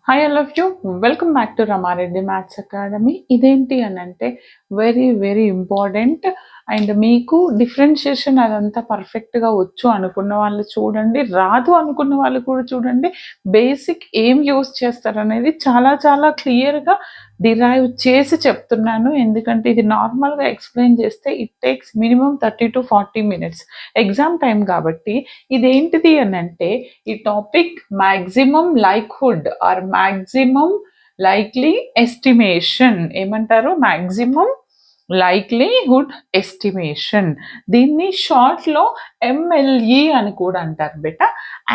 Hi all of you, welcome back to Rama Reddy maths academy. ఇదేంటి అని అంటే వెరీ వెరీ ఇంపార్టెంట్. అండ్ మీకు differentiation అదంతా పర్ఫెక్ట్గా వచ్చు అనుకున్న వాళ్ళు చూడండి, రాదు అనుకున్న వాళ్ళు కూడా చూడండి. బేసిక్ ఏం యూస్ చేస్తారనేది చాలా చాలా క్లియర్గా డిరైవ్ చేసి చెప్తున్నాను. ఎందుకంటే ఇది నార్మల్గా ఎక్స్ప్లెయిన్ చేస్తే it takes minimum 30 to 40 minutes exam time కాబట్టి. ఇదేంటిది అని అంటే ఈ topic maximum likelihood or maximum likely estimation. ఏమంటారు? Maximum likelihood estimation. దీన్ని షార్ట్లో ఎంఎల్ఈ అని కూడా అంటారు బేట.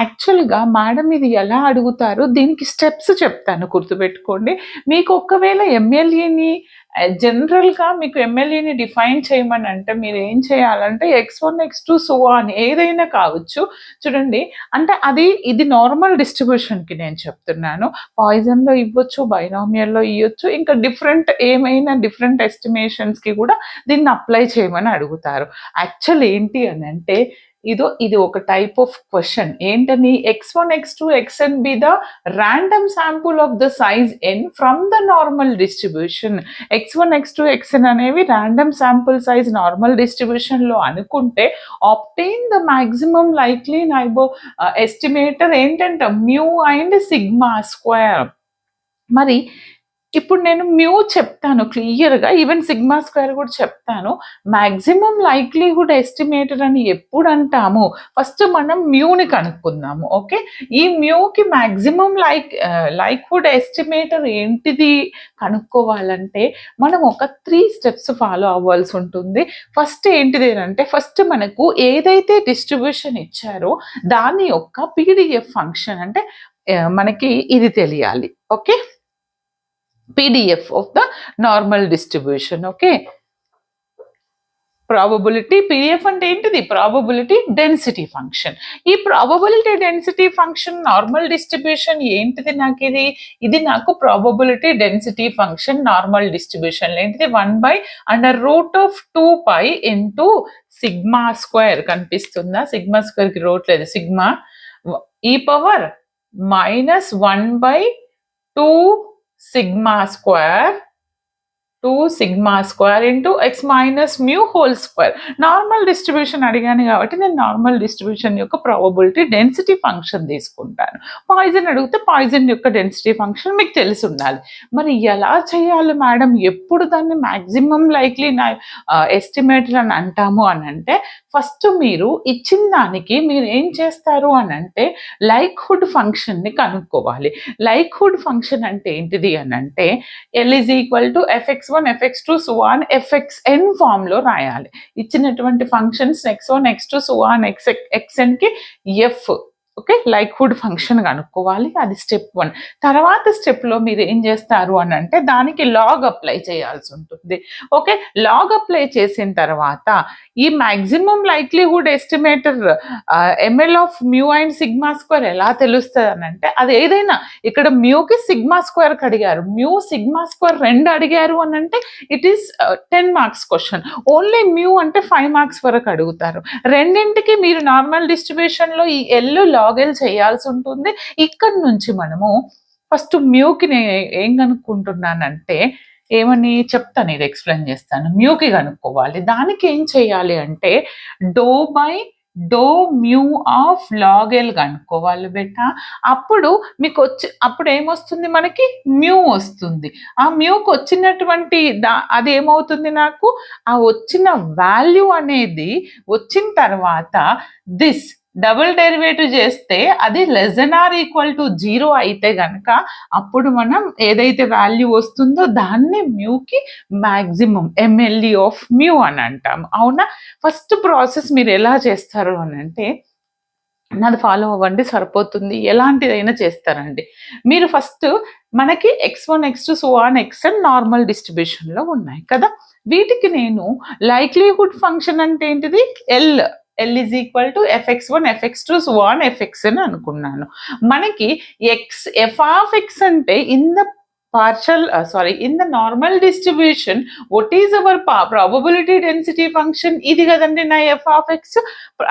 యాక్చువల్గా మేడం ఇది ఎలా అడుగుతారు, దీనికి స్టెప్స్ చెప్తాను, గుర్తుపెట్టుకోండి. మీకు ఒకవేళ ఎంఎల్ఈని జనరల్గా మీకు ఎంఎల్ఈని డిఫైన్ చేయమని అంటే మీరు ఏం చేయాలంటే x1 x2 సో ఆన్ ఏదైనా కావచ్చు. చూడండి, అంటే ఇది నార్మల్ డిస్ట్రిబ్యూషన్కి నేను చెప్తున్నాను. పాయిజన్లో ఇవ్వచ్చు, బైనామియల్లో ఇవ్వచ్చు, ఇంకా ఏమైనా డిఫరెంట్ ఎస్టిమేషన్స్కి కూడా దీన్ని అప్లై చేయమని అడుగుతారు. యాక్చువల్ ఏంటి అని అంటే ఇది ఒక టైప్ ఆఫ్ క్వశ్చన్. ఏంటని? x1 x2 xn be the random sample of the size n from the normal distribution. x1 x2 xn అనేవి ర్యాండమ్ శాంపుల్ సైజ్ నార్మల్ డిస్ట్రిబ్యూషన్లో అనుకుంటే ఆబ్టైన్ ద మ్యాక్సిమం లైక్లీ ఎస్టిమేటర్ ఏంటంటే మ్యూ అండ్ సిగ్మా స్క్వేర్. మరి ఇప్పుడు నేను mu చెప్తాను క్లియర్గా, even sigma square కూడా చెప్తాను. మ్యాక్సిమం లైక్లీహుడ్ ఎస్టిమేటర్ అని ఎప్పుడు అంటాము? ఫస్ట్ మనం మ్యూని కనుక్కుందాము. ఓకే, ఈ మ్యూకి మ్యాక్సిమం లైక్హుడ్ ఎస్టిమేటర్ ఏంటిది కనుక్కోవాలంటే మనం ఒక 3 steps ఫాలో అవ్వాల్సి ఉంటుంది. ఫస్ట్ ఏంటిది అంటే ఫస్ట్ మనకు ఏదైతే డిస్ట్రిబ్యూషన్ ఇచ్చారో దాని యొక్క పీడిఎఫ్ ఫంక్షన్ అంటే మనకి ఇది తెలియాలి. Okay, PDF of the normal distribution. Okay, probability PDF అంటే ఏంటిది? Probability density function. ఈ probability density function normal distribution ఏంటిది? ఇది నాకు probability density function normal distribution ఏంటిది? 1/√2π ఇంటూ సిగ్మా స్క్వేర్. కనిపిస్తుందా? సిగ్మా స్క్వేర్ కి రూట్ లేదు. Sigma e power -1/2 sigma square into x minus mu whole square. Normal distribution అడిగాను కాబట్టి నేను నార్మల్ డిస్ట్రిబ్యూషన్ యొక్క ప్రాబబిలిటీ డెన్సిటీ ఫంక్షన్ తీసుకుంటాను. పాయిజన్ అడిగితే పాయిజన్ యొక్క డెన్సిటీ ఫంక్షన్ మీకు తెలిసి ఉండాలి. మరి ఎలా చేయాలి మేడం? ఎప్పుడు దాన్ని మ్యాక్సిమం లైక్లీ ఎస్టిమేటర్ అని అంటాము అని అంటే ఫస్ట్ మీరు ఇచ్చిన దానికి మీరు ఏం చేస్తారు అని అంటే లైక్హుడ్ ఫంక్షన్ని కనుక్కోవాలి. లైక్హుడ్ ఫంక్షన్ అంటే ఏంటిది అని అంటే L is equal to fx1 fx2 so on fxn form లో రాయాలి. ఇచ్చినటువంటి functions x1 x2 so on xn కి f. ఓకే, లైక్హుడ్ ఫంక్షన్ కనుక్కోవాలి. అది స్టెప్ 1. తర్వాత స్టెప్లో మీరు ఏం చేస్తారు అని అంటే దానికి లాగ్ అప్లై చేయాల్సి ఉంటుంది. ఓకే, లాగ్ అప్లై చేసిన తర్వాత ఈ maximum likelihood estimator ML of mu and sigma square ఎలా తెలుస్తుంది అని అంటే అది ఏదైనా ఇక్కడ మ్యూకి సిగ్మా స్క్వేర్ అడిగారు, మ్యూ సిగ్మా స్క్వేర్ 2 అడిగారు అని అంటే it is 10 marks question. Only mu అంటే 5 marks వరకు అడుగుతారు. రెండింటికి మీరు నార్మల్ డిస్ట్రిబ్యూషన్లో ఈ లాగెల్ చేయాల్సి ఉంటుంది. ఇక్కడ నుంచి మనము ఫస్ట్ మ్యూకి నేను ఏం కనుక్కుంటున్నానంటే ఏమని చెప్తాను, ఇది ఎక్స్ప్లెయిన్ చేస్తాను. మ్యూకి కనుక్కోవాలి. దానికి ఏం చేయాలి అంటే డో మ్యూ ఆఫ్ లాగెల్ కనుక్కోవాలి బెట. అప్పుడు ఏమొస్తుంది? మనకి మ్యూ వస్తుంది. ఆ మ్యూకి వచ్చినటువంటి అది ఏమవుతుంది? నాకు ఆ వచ్చిన వాల్యూ అనేది వచ్చిన తర్వాత దిస్ డబుల్ డెరివేటివ్ చేస్తే అది <0 అయితే గనక అప్పుడు మనం ఏదైతే వాల్యూ వస్తుందో దాన్ని మ్యూకి మ్యాక్సిమం ఎంఎల్ఈ ఆఫ్ మ్యూ అని అంటాము. అవునా? ఫస్ట్ ప్రాసెస్ మీరు ఎలా చేస్తారు అని అంటే నాది ఫాలో అవ్వండి, సరిపోతుంది. ఎలాంటిదైనా చేస్తారండి మీరు. ఫస్ట్ మనకి x1 x2 so on xn normal డిస్ట్రిబ్యూషన్లో ఉన్నాయి కదా, వీటికి నేను లైక్లీహుడ్ ఫంక్షన్ అంటే ఏంటిది? L is equal to fx1 fx2 so on fxn అనుకున్నాను. మనకి f of x అంటే in the in the normal distribution, what is our probability density function? ఇది కదండి నా f of x.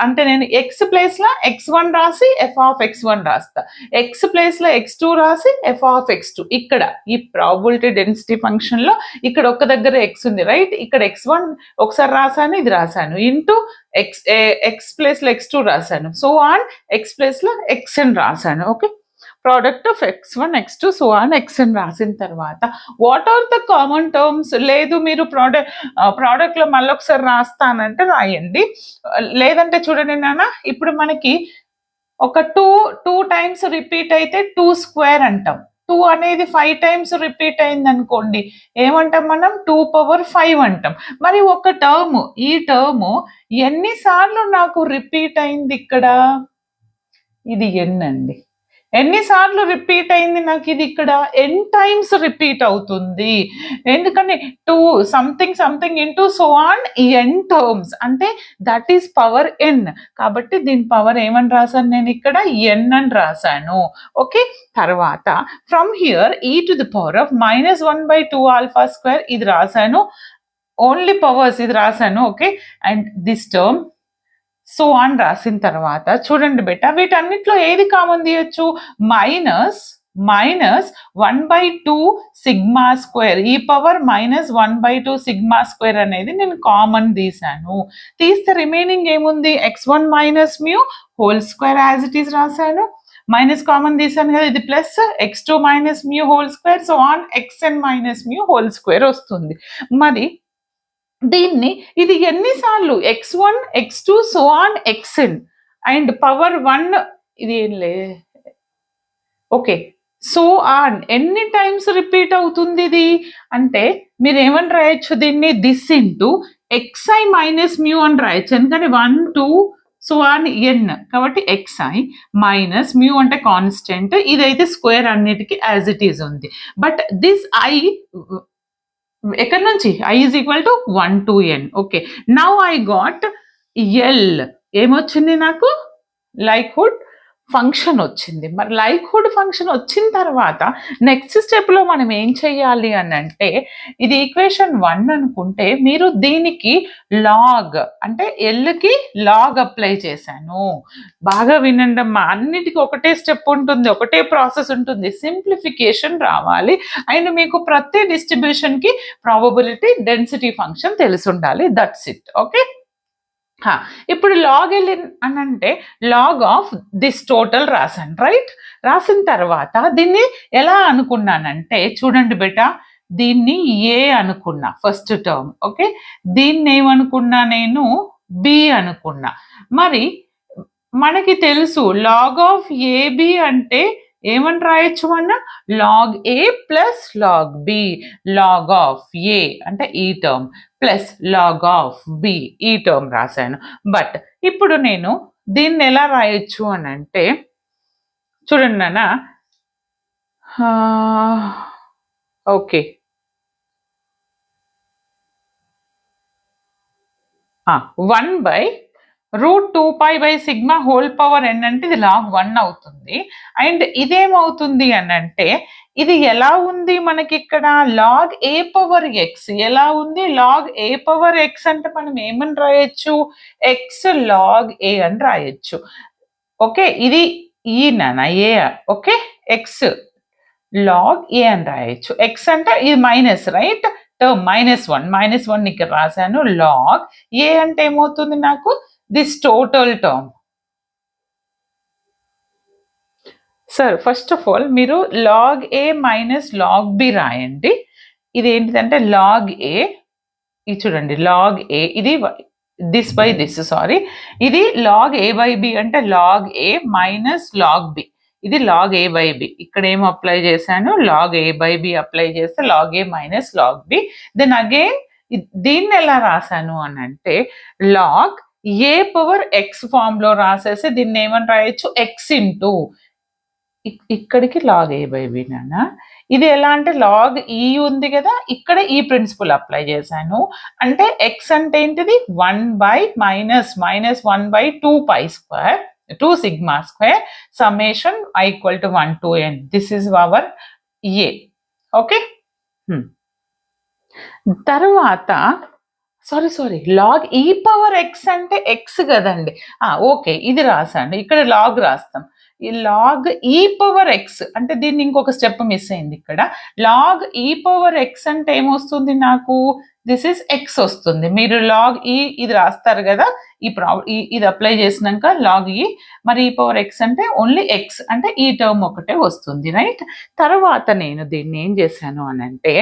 అంటే నేను x ప్లేస్ లో x1 రాసి f of x1 రాస్తా, x ప్లేస్ లో x2 రాసి f of x2. ఇక్కడ ఈ ప్రాబబిలిటీ డెన్సిటీ ఫంక్షన్ లో ఇక్కడ ఒక దగ్గర x ఉంది రైట్, ఇక్కడ x1 ఒకసారి రాసాను, ఇది రాసాను, ఇంటూ x ప్లేస్ లో x2 రాసాను, సో ఆన్ x ప్లేస్ లో xn రాసాను. Okay, product of x1 x2 so on xn రాసిన తర్వాత what are the common terms? లేదు మీరు ప్రోడక్ట్ లో మళ్ళీ ఒకసారి రాస్తానంటే రాయండి, లేదంటే చూడండి నాన్న, ఇప్పుడు మనకి ఒక టూ టైమ్స్ రిపీట్ అయితే 2 స్క్వేర్ అంటాం. 2 అనేది 5 టైమ్స్ రిపీట్ అయింది అనుకోండి, ఏమంటాం మనం? 2 పవర్ 5 అంటాం. మరి ఒక టర్మ్, ఈ టర్మ్ ఎన్నిసార్లు నాకు రిపీట్ అయింది ఇక్కడ? ఇది n అండి. ఎన్నిసార్లు రిపీట్ అయింది నాకు ఇది ఇక్కడ? n టైమ్స్ రిపీట్ అవుతుంది. ఎందుకని 2 something something into so on n terms, అంటే దట్ ఈస్ పవర్ n. కాబట్టి దీని పవర్ ఏమని రాశాను నేను ఇక్కడ? n అని రాశాను. ఓకే, తర్వాత from here e to the power of -1/2 alpha square ఇది రాశాను, ఓన్లీ పవర్స్ ఇది రాశాను. Okay, and this term so on రాసిన తర్వాత చూడండి బేటా, వీటన్నిటిలో ఏది కామన్ తీయచ్చు? మైనస్ 1/2 సిగ్మా స్క్వేర్, ఈ పవర్ -1/2 సిగ్మా స్క్వేర్ అనేది నేను కామన్ తీసాను. తీస్తే రిమైనింగ్ ఏముంది? x1 minus mu whole square as it is రాశాను, మైనస్ కామన్ తీసాను కదా, ఇది plus x2 minus mu whole square so on xn minus mu whole square వస్తుంది. మరి దీన్ని ఇది ఎన్నిసార్లు? x1 x2 so on xn and power 1 ఇది ఏం లే. ఓకే, సో ఆన్ ఎన్ని టైమ్స్ రిపీట్ అవుతుంది ఇది అంటే మీరు ఏమని రాయొచ్చు దీన్ని? This into xi minus mu అని రాయొచ్చు, ఎందుకంటే 1 2 సో ఆన్ n, కాబట్టి xi మైనస్ మ్యూ అంటే కాన్స్టెంట్, ఇదైతే స్క్వేర్ అన్నిటికీ యాజ్ ఇట్ ఈజ్ ఉంది. బట్ దిస్ i ఎక్కడి నుంచి? i is equal to 1 to n. Okay, now I got L ఏమొచ్చింది నాకు? లైక్హుడ్ ఫంక్షన్ వచ్చింది. మరి లైక్హుడ్ ఫంక్షన్ వచ్చిన తర్వాత నెక్స్ట్ స్టెప్లో మనం ఏం చెయ్యాలి అని అంటే, ఇది ఈక్వేషన్ 1 అనుకుంటే మీరు దీనికి లాగ్ అంటే ఎల్కి లాగ్ అప్లై చేశాను. బాగా వినండి అమ్మా, అన్నిటికీ ఒకటే స్టెప్ ఉంటుంది, ఒకటే ప్రాసెస్ ఉంటుంది, సింప్లిఫికేషన్ రావాలి. అండ్ మీకు ప్రతి డిస్ట్రిబ్యూషన్కి ప్రాబబిలిటీ డెన్సిటీ ఫంక్షన్ తెలిసి ఉండాలి. That's it. ఓకే, ఇప్పుడు లాగ్ ఎల్ అని అంటే లాగ్ ఆఫ్ దిస్ టోటల్ రాశాను రైట్. రాసిన తర్వాత దీన్ని ఎలా అనుకున్నానంటే చూడండి బేటా, దీన్ని ఏ అనుకున్నా ఫస్ట్ టర్మ్. ఓకే, దీన్ని ఏమనుకున్నా నేను? బి అనుకున్నా. మరి మనకి తెలుసు లాగ్ ఆఫ్ ఏబి అంటే ఏమని రాయొచ్చు అన్న? Log A plus log B, log of A అంటే ఈ term plus log of B ఈ టర్మ్ రాశాను. బట్ ఇప్పుడు నేను దీన్ని ఎలా రాయొచ్చు అని అంటే చూడండి నాన్న, ఓకే 1/√2π/σ హోల్ పవర్ n అంటే ఇది లాగ్ 1 అవుతుంది. అండ్ ఇదేమవుతుంది అని అంటే ఇది ఎలా ఉంది మనకి ఇక్కడ? లాగ్ ఏ పవర్ ఎక్స్ ఎలా ఉంది? లాగ్ ఏ పవర్ ఎక్స్ అంటే మనం ఏమని రాయొచ్చు? ఎక్స్ లాగ్ ఏ అని రాయొచ్చు. ఓకే, ఇది ఈ నాన్న ఏ. ఓకే, ఎక్స్ లాగ్ ఏ అని రాయొచ్చు. ఎక్స్ అంటే ఇది మైనస్ రైట్, టర్మ్ -1 ఇక్కడ రాశాను. లాగ్ ఏ అంటే ఏమవుతుంది నాకు? This total term. Sir first of all మీరు log A minus log B రాయండి. ఇది ఏంటిదంటే లాగ్ ఏ, ఇది చూడండి లాగ్ ఏ, ఇది దిస్ బై దిస్, సారీ, ఇది లాగ్ ఏ బై బి అంటే log A minus log B, ఇది లాగ్ ఏ బై బి. ఇక్కడ ఏం అప్లై చేశాను? Log A by B apply చేస్తే log A minus log B. Then again దీన్ని ఎలా రాశాను అని అంటే log A power x form లో రాసేసి దీన్ని ఏమని రాయొచ్చు? ఎక్స్ ఇంటూ ఇక్కడికి లాగ్ ఏ బై బి నాన్న. ఇది ఎలా అంటే లాగ్ ఈ ఉంది కదా, ఇక్కడ ఈ ప్రిన్సిపల్ అప్లై చేశాను. అంటే ఎక్స్ అంటే ఏంటిది? 1/(-1/2π²) 2 σ² summation i equal to 1 to n. This is our A. Okay. తర్వాత సారీ లాగ్ ఈ పవర్ ఎక్స్ అంటే ఎక్స్ కదండి. ఓకే, ఇది రాసాను, ఇక్కడ లాగ్ రాస్తాం. ఈ లాగ్ ఈ పవర్ ఎక్స్ అంటే దీన్ని ఇంకొక స్టెప్ మిస్ అయింది ఇక్కడ. లాగ్ ఈ పవర్ ఎక్స్ అంటే ఏమొస్తుంది నాకు, దిస్ ఇస్ ఎక్స్ వస్తుంది. మీరు లాగ్ ఈ ఇది రాస్తారు కదా, ఇది అప్లై చేసినాక లాగ్ ఈ, మరి ఈ పవర్ ఎక్స్ అంటే ఓన్లీ ఎక్స్ అంటే ఈ టర్మ్ ఒకటే వస్తుంది, రైట్. తర్వాత నేను దీన్ని ఏం చేశాను అని అంటే,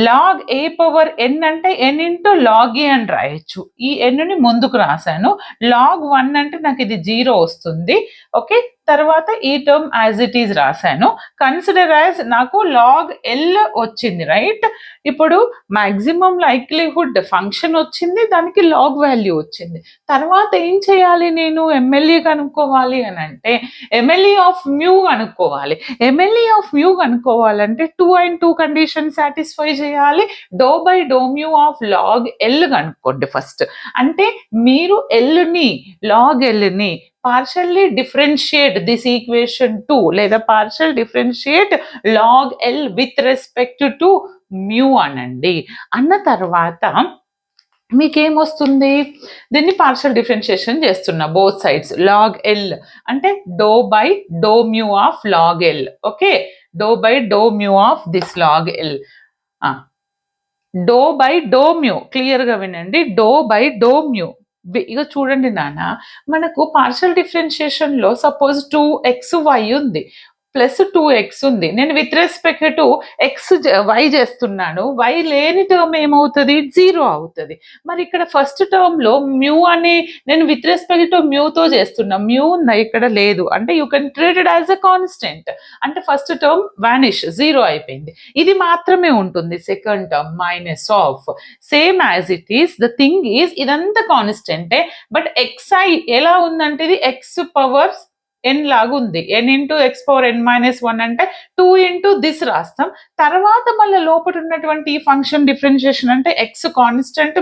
లాగ్ ఏ పవర్ ఎన్ అంటే ఎన్ ఇంటూ లాగ్ ఏ అని రాయొచ్చు. ఈ ఎన్ని ముందుకు రాశాను. లాగ్ 1 అంటే నాకు ఇది 0 వస్తుంది. ఓకే, తర్వాత ఈ టర్మ్ యాజ్ ఇట్ ఈజ్ రాశాను. కన్సిడర్ యాజ్ నాకు లాగ్ ఎల్ వచ్చింది, రైట్. ఇప్పుడు మాక్సిమం లైక్లీహుడ్ ఫంక్షన్ వచ్చింది, దానికి లాగ్ వాల్యూ వచ్చింది. తర్వాత ఏం చేయాలి, నేను ఎంఎల్ఏ కనుక్కోవాలి అని అంటే ఎంఎల్ఏ ఆఫ్ మ్యూ కనుక్కోవాలి. ఎంఎల్ఏ ఆఫ్ మ్యూ కనుక్కోవాలంటే 2 and 2 కండిషన్ సాటిస్ఫై చేయాలి. Do mu of log L కనుక్కోండి ఫస్ట్. అంటే మీరు ఎల్ని లాగ్ ఎల్ని partially differentiate this equation to, లేదా partial differentiate log L with respect to mu అనండి. అన్న తర్వాత మీకేమొస్తుంది, దీన్ని పార్షల్ డిఫరెన్షియేషన్ చేస్తున్నా బోత్ సైడ్స్. లాగ్ ఎల్ అంటే do mu of log L. Okay, do mu of this log L. Do mu క్లియర్గా వినండి, డో మ్యూ. ఇక చూడండి నాన్న, మనకు పార్షల్ డిఫరెన్షియేషన్ లో సపోజ్ 2xy ఉంది ప్లస్ 2x ఉంది. నేను విత్ రెస్పెక్ట్ టు వై చేస్తున్నాను. వై లేని టర్మ్ ఏమవుతుంది, 0 అవుతుంది. మరి ఇక్కడ ఫస్ట్ టర్మ్ లో మ్యూ అని నేను విత్ రెస్పెక్ట్ టు మ్యూతో చేస్తున్నా. మ్యూ ఉందా, ఇక్కడ లేదు. అంటే you can treat it as a constant. అంటే ఫస్ట్ టర్మ్ వానిష్, 0 అయిపోయింది. ఇది మాత్రమే ఉంటుంది. Second term minus of, same as it is. The thing is ఇదంతా కాన్స్టెంటే, బట్ xi ఎలా ఉందంటే ఇది x పవర్ n లాగా ఉంది. n into X power n minus 1 అంటే 2 ఇంటూ దిస్ రాస్తాం. తర్వాత మళ్ళీ లోపల ఉన్నటువంటి ఈ ఫంక్షన్ డిఫరెన్షియేషన్ అంటే ఎక్స్ కాన్స్టెంట్,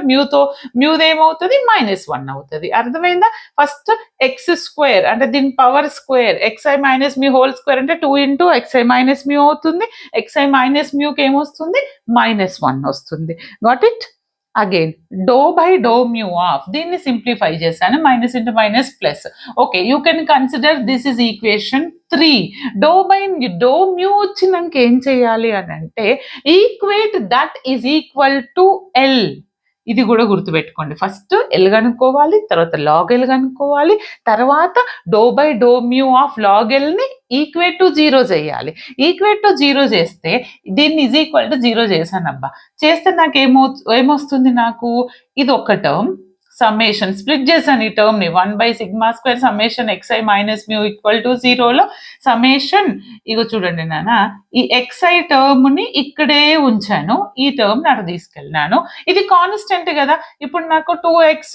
మ్యూదేమవుతుంది -1 అవుతుంది. అర్థమైందా? ఫస్ట్ ఎక్స్ స్క్వేర్ అంటే దీని power square, xi minus mu whole square అంటే 2 ఇంటూ xi మైనస్ మ్యూ అవుతుంది. xi మైనస్ మ్యూకి ఏమొస్తుంది, -1 వస్తుంది. Got it? అగైన్ డో మ్యూ ఆఫ్, దీన్ని సింప్లిఫై చేశాను, minus into minus plus. Okay, you can consider this is equation 3. డో మ్యూ వచ్చినాక ఏం చేయాలి అని అంటే equate that is equal to L. ఇది కూడా గుర్తుపెట్టుకోండి. ఫస్ట్ ఎల్ కనుక్కోవాలి, తర్వాత లాగ్ ఎల్ కనుక్కోవాలి, తర్వాత డో మ్యూ ఆఫ్ లాగ్ ఎల్ని ఈక్వేట్ టు 0 చేయాలి. ఈక్వేట్ టు 0 చేస్తే దీన్ని ఈజ్ ఈక్వల్ టు 0 చేశానబ్బా. చేస్తే నాకు ఏమొస్తుంది, నాకు ఇది ఒక టర్మ్ సమ్మేషన్ స్ప్లిట్ చేశాను ఈ టర్మ్ ని 1/σ² summation xi minus mu equal to 0లో సమ్మేషన్. ఇగో చూడండి నాన్న, ఈ xi టర్మ్ ని ఇక్కడే ఉంచాను, ఈ టర్మ్ అటు తీసుకెళ్ళినాను. ఇది కాన్స్టెంట్ కదా. ఇప్పుడు నాకు 2x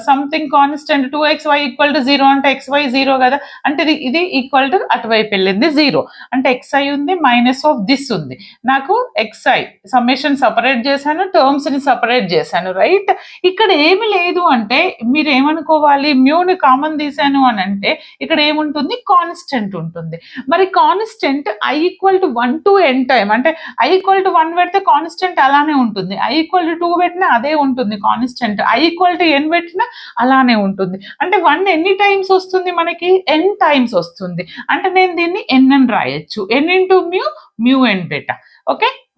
something constant, 2xy equal to 0 అంటే xy 0 కదా. అంటే ఇది ఈక్వల్ టు అటువైపు వెళ్ళింది 0. అంటే xi ఉంది, మైనస్ ఆఫ్ దిస్ ఉంది. నాకు xi సమ్మేషన్ సపరేట్ చేశాను, టర్మ్స్ ని సపరేట్ చేశాను, రైట్. ఇక్కడ ఏమి లేదు అంటే మీరు ఏమనుకోవాలి, మ్యూని కామన్ తీసాను అని అంటే ఇక్కడ ఏముంటుంది, కాన్స్టెంట్ ఉంటుంది. మరి constant i equal to 1 to n time, అంటే i ఈక్వల్ టు 1 పెడితే కాన్స్టెంట్ అలానే ఉంటుంది, i ఈక్వల్ టు 2 పెట్టినా అదే ఉంటుంది constant, i equal to n పెట్టినా అలానే ఉంటుంది. అంటే 1 ఎన్ని టైమ్స్ వస్తుంది మనకి, n టైమ్స్ వస్తుంది. అంటే నేను దీన్ని n అని రాయొచ్చు, n into mu n beta.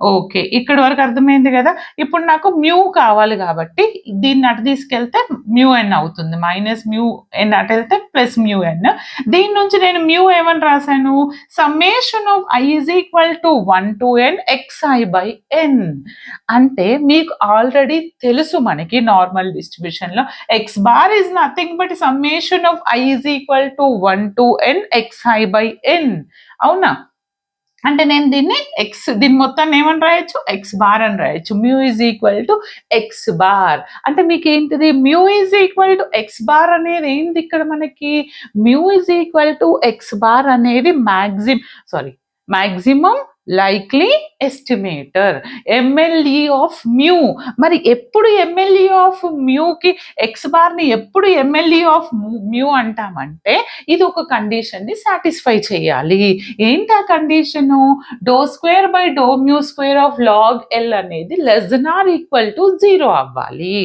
Okay, ఇక్కడ వరకు అర్థమైంది కదా. ఇప్పుడు నాకు మ్యూ కావాలి కాబట్టి దీన్ని అటు తీసుకెళ్తే మ్యూ ఎన్ అవుతుంది, మైనస్ మ్యూ ఎన్ అటు వెళ్తే ప్లస్ మ్యూ ఎన్. దీని నుంచి నేను మ్యూ ఏమని రాశాను, summation of i is equal to 1 to n xi/n. అంటే మీకు ఆల్రెడీ తెలుసు, మనకి నార్మల్ డిస్ట్రిబ్యూషన్ లో x bar is nothing but summation of i is equal to 1 to n xi/n. అవునా? అంటే నేను దీన్ని దీని మొత్తాన్ని ఏమని రాయొచ్చు, ఎక్స్ బార్ అని రాయొచ్చు. Mu is equal to x bar. అంటే మీకు ఏంటిది, mu is equal to x bar అనేది ఏంటి ఇక్కడ మనకి, mu is equal to x bar అనేది maximum likely estimator, MLE of mu. మరి ఎప్పుడు ఎంఎల్ఈ ఆఫ్ మ్యూకి ఎక్స్ బార్ని ఎప్పుడు ఎంఎల్ఈ ఆఫ్ మ్యూ అంటామంటే ఇది ఒక కండిషన్ని సాటిస్ఫై చేయాలి. ఏంటి ఆ condition? Do square by do mu square of log L అనేది less than or equal to 0 అవ్వాలి.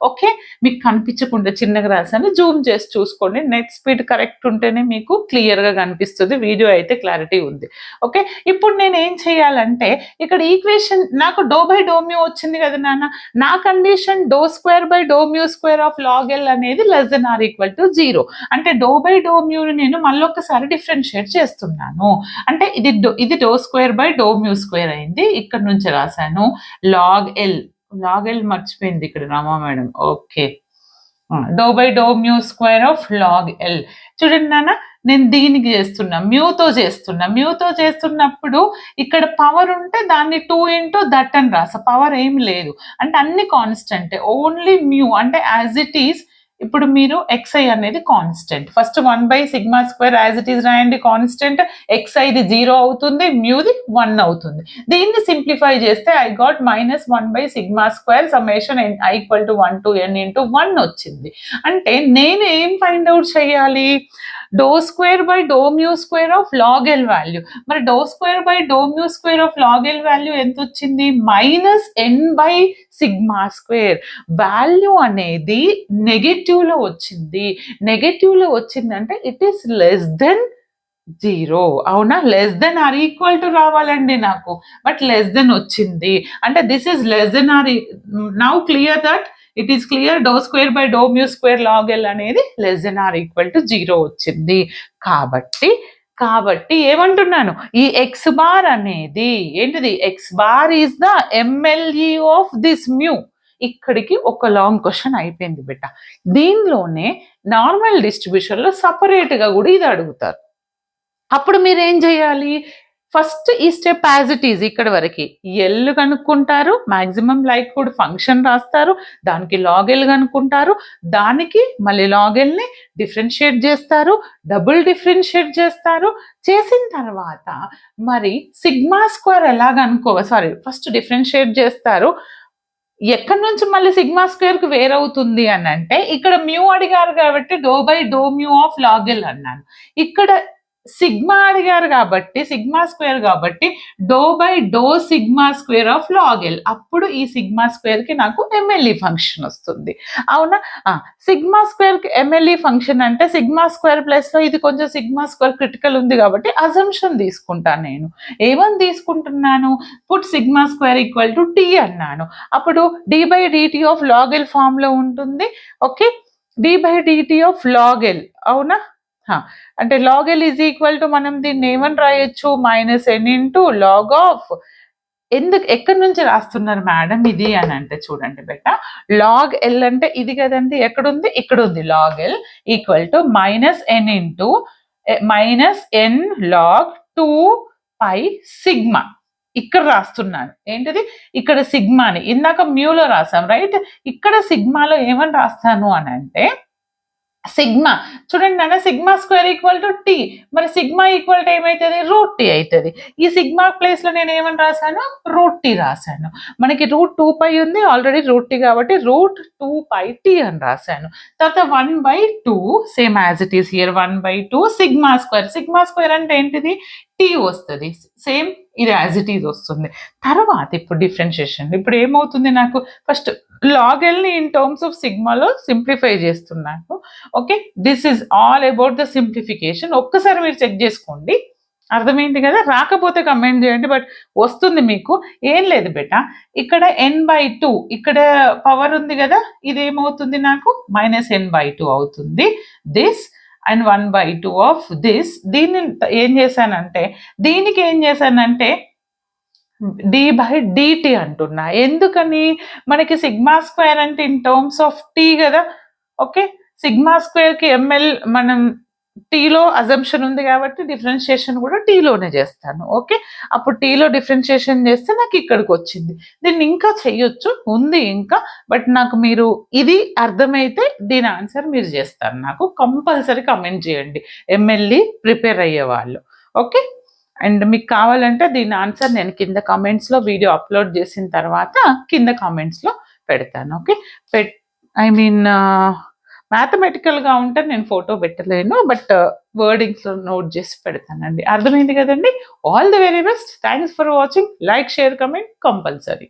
ఓకే, మీకు కనిపించకుండా చిన్నగా రాసాను, జూమ్ చేసి చూసుకోండి. నెట్ స్పీడ్ కరెక్ట్ ఉంటేనే మీకు క్లియర్గా కనిపిస్తుంది, వీడియో అయితే క్లారిటీ ఉంది. ఓకే, ఇప్పుడు నేను ఏం చేయాలంటే ఇక్కడ ఈక్వేషన్ నాకు డో బై డో మ్యూ వచ్చింది కదా నాన్న, నా condition do square by do mu square of log L అనేది less than or equal to 0. అంటే డో బై డో మ్యూని నేను మళ్ళొక్కసారి డిఫరెన్షియేట్ చేస్తున్నాను. అంటే ఇది డో square by do mu square అయింది, ఇక్కడ నుంచి రాశాను లాగ్ ఎల్. లాగ్ ఎల్ మర్చిపోయింది ఇక్కడ రామా మేడం. ఓకే, డో by do mu square of log L. చూడండి నాన్న, నేను దీనికి చేస్తున్నా, మ్యూతో చేస్తున్నప్పుడు ఇక్కడ పవర్ ఉంటే దాన్ని 2 ఇంటూ దట్ అని రాసా, పవర్ ఏం లేదు అంటే అన్ని కాన్స్టెంటే, ఓన్లీ మ్యూ అంటే యాజ్ ఇట్ ఈస్. ఇప్పుడు మీరు xi అనేది constant, first 1/σ² as it is రాయండి కాన్స్టెంట్. xiది 0 అవుతుంది, మ్యూది 1 అవుతుంది. దీన్ని సింప్లిఫై చేస్తే I got -1/σ² summation i = 1 to n into 1 వచ్చింది. అంటే నేను ఏం ఫైండ్ అవుట్ చేయాలి? Do square by do mu square of log L value. మరి do square by do mu square of log L value ఎంత వచ్చింది? -n/σ². వాల్యూ అనేది negative లో వచ్చింది. నెగటివ్ లో వచ్చిందంటే ఇట్ ఈస్ లెస్ దెన్ 0. అవునా? Less than or equal to రావాలండి నాకు, బట్ లెస్ దెన్ వచ్చింది. అంటే this is less than or. Now clear that it is clear, do square by do mu square log L అనేది less than or equal to 0 వచ్చింది. కాబట్టి ఏమంటున్నాను, ఈ x bar అనేది ఏంటిది? X bar is the MLE of this mu. ఇక్కడికి ఒక long question అయిపోయింది బిడ్డ. దీనిలోనే నార్మల్ డిస్ట్రిబ్యూషన్ లో సపరేట్ గా కూడా ఇది అడుగుతారు. అప్పుడు మీరు ఏం చేయాలి? ఫస్ట్ ఈ స్టెప్ యాజ్ ఇట్ ఈజ్ ఇక్కడ వరకు ఎల్ కనుక్కుంటారు, మాక్సిమం లైక్హుడ్ ఫంక్షన్ రాస్తారు, దానికి లాగ్ ఎల్ కనుక్కుంటారు, దానికి మళ్ళీ లాగ్ ఎల్ని డిఫరెన్షియేట్ చేస్తారు, డబుల్ డిఫరెన్షియేట్ చేస్తారు. చేసిన తర్వాత మరి σ² ఎలాగ ఫస్ట్ డిఫరెన్షియేట్ చేస్తారు. ఎక్కడి నుంచి మళ్ళీ σ² కి వేరవుతుంది అని అంటే ఇక్కడ మ్యూ అడిగారు కాబట్టి do by do mu of log L అన్నాను. ఇక్కడ సిగ్మా అడిగారు కాబట్టి σ² కాబట్టి do by do σ² of log L. అప్పుడు ఈ σ² కి నాకు ఎంఎల్ఈ ఫంక్షన్ వస్తుంది. అవునా? σ² కి ఎంఎల్ఈ ఫంక్షన్ అంటే σ² ప్లస్ లో ఇది కొంచెం σ² క్రిటికల్ ఉంది కాబట్టి అజంప్షన్ తీసుకుంటాను. నేను ఏమని తీసుకుంటున్నాను? పుట్ σ² ఈక్వల్ టు టీ అన్నాను. అప్పుడు d/dt of log L form లో ఉంటుంది. Okay, d/dt of log L. అవునా? అంటే log L is equal to మనం దీన్ని ఏమని రాయొచ్చు? -n into log of. ఎందుకు ఎక్కడి నుంచి రాస్తున్నారు మేడం ఇది అని అంటే చూడండి బెట్ట, లాగ్ ఎల్ అంటే ఇది కదండి, ఎక్కడుంది? ఇక్కడ ఉంది. Log L equal to -n into -n log 2π ఇక్కడ రాస్తున్నాను. ఏంటిది? ఇక్కడ సిగ్మాని ఇందాక మ్యూలో రాసాం రైట్, ఇక్కడ సిగ్మాలో ఏమని రాస్తాను అని అంటే సిగ్మా. చూడండి నాన్న, σ² ఈక్వల్ టు టీ. మరి సిగ్మా ఈక్వల్ టు ఏమవుతుంది? √t అవుతుంది. ఈ సిగ్మా ప్లేస్ లో నేను ఏమని రాశాను? √t రాశాను. మనకి √2π ఉంది ఆల్రెడీ √t కాబట్టి √2πt అని రాశాను. తర్వాత 1/2 same as it is here 1/2 σ². అంటే ఏంటిది? టీ వస్తుంది. సేమ్ ఇది యాజ్ ఇట్ ఈజ్ వస్తుంది. తర్వాత ఇప్పుడు డిఫరెన్షియేషన్. ఇప్పుడు ఏమవుతుంది నాకు? ఫస్ట్ లాగ్ ఎల్ని ఇన్ టర్మ్స్ ఆఫ్ సిగ్మాలో సింప్లిఫై చేస్తున్నాను. Okay, this is all about the simplification. ఒక్కసారి మీరు చెక్ చేసుకోండి, అర్థమైంది కదా? రాకపోతే కమెంట్ చేయండి, బట్ వస్తుంది మీకు. ఏం లేదు బెట, ఇక్కడ n/2 ఇక్కడ పవర్ ఉంది కదా, ఇది ఏమవుతుంది నాకు? -n/2 అవుతుంది. This and 1/2 of this. దీన్ని ఏం చేశానంటే d/dt అంటున్నా. ఎందుకని? మనకి σ² అంటే ఇన్ టర్మ్స్ ఆఫ్ టీ కదా. ఓకే, σ² కి ఎంఎల్ మనం టీలో అజంప్షన్ ఉంది కాబట్టి డిఫరెన్షియేషన్ కూడా టీలోనే చేస్తాను. ఓకే, అప్పుడు టీలో డిఫరెన్షియేషన్ చేస్తే నాకు ఇక్కడికి వచ్చింది. దీన్ని ఇంకా చెయ్యొచ్చు, ఉంది ఇంకా, బట్ నాకు మీరు ఇది అర్థమైతే దీని ఆన్సర్ మీరు చేస్తారు. నాకు కంపల్సరీ కమెంట్ చేయండి ఎంఎల్ఈ ప్రిపేర్ అయ్యే వాళ్ళు. ఓకే, అండ్ మీకు కావాలంటే దీని ఆన్సర్ నేను కింద కామెంట్స్లో వీడియో అప్లోడ్ చేసిన తర్వాత కింద కామెంట్స్లో పెడతాను. ఓకే, ఐ మీన్ మ్యాథమెటికల్గా ఉంటే నేను ఫోటో పెట్టలేను, బట్ వర్డింగ్స్లో నోట్ చేసి పెడతానండి. అర్థమైంది కదండి. All the very best. Thanks for watching. Like, share, comment compulsory.